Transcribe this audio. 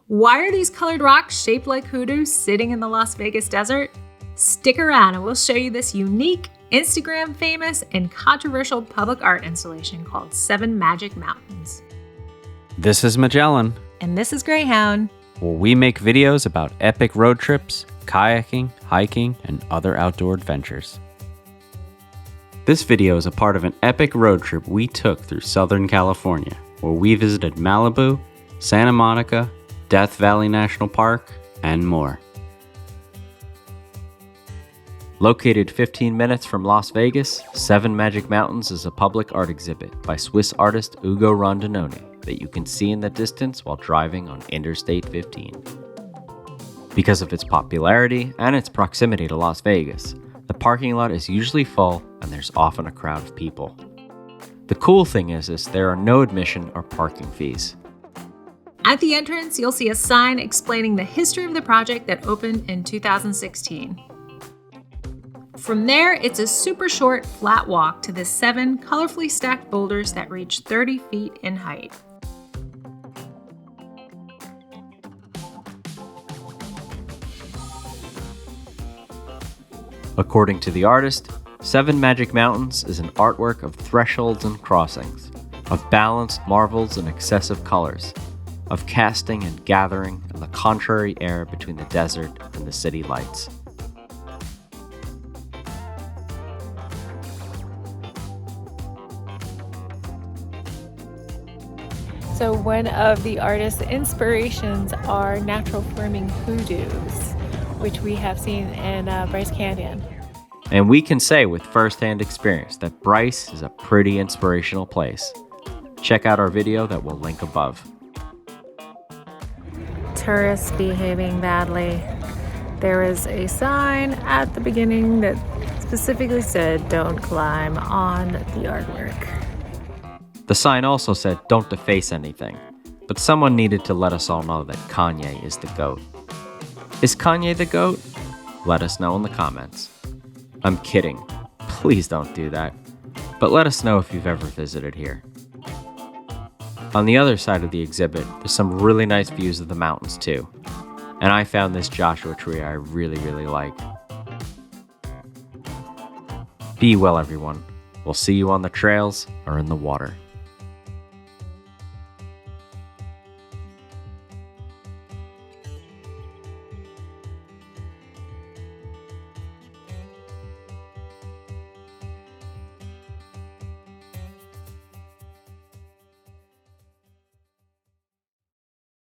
Why are these colored rocks shaped like hoodoos sitting in the Las Vegas desert? Stick around and we'll show you this unique, Instagram famous, and controversial public art installation called 7 Magic Mountains. This is Magellan, And this is Greyhound. where we make videos about epic road trips, kayaking, hiking, and other outdoor adventures. This video is a part of an epic road trip we took through Southern California, where we visited Malibu, Santa Monica, Death Valley National Park, and more. Located 15 minutes from Las Vegas, 7 Magic Mountains is a public art exhibit by Swiss artist Ugo Rondinone that you can see in the distance while driving on Interstate 15. Because of its popularity and its proximity to Las Vegas, the parking lot is usually full and there's often a crowd of people. The cool thing is there are no admission or parking fees. At the entrance, you'll see a sign explaining the history of the project that opened in 2016. From there, it's a super short, flat walk to the 7 colorfully stacked boulders that reach 30 feet in height. According to the artist, 7 Magic Mountains is an artwork of thresholds and crossings, of balanced marvels and excessive colors, of casting and gathering and the contrary air between the desert and the city lights. So one of the artist's inspirations are natural forming hoodoos, which we have seen in Bryce Canyon. And we can say with first-hand experience that Bryce is a pretty inspirational place. Check out our video that we'll link above. Tourists behaving badly. There was a sign at the beginning that specifically said, "Don't climb on the artwork." The sign also said, "Don't deface anything," but someone needed to let us all know that Kanye is the GOAT. Is Kanye the GOAT? Let us know in the comments. I'm kidding. Please don't do that. But let us know if you've ever visited here. On the other side of the exhibit, there's some really nice views of the mountains too. And I found this Joshua tree I really like. Be well, everyone. We'll see you on the trails or in the water.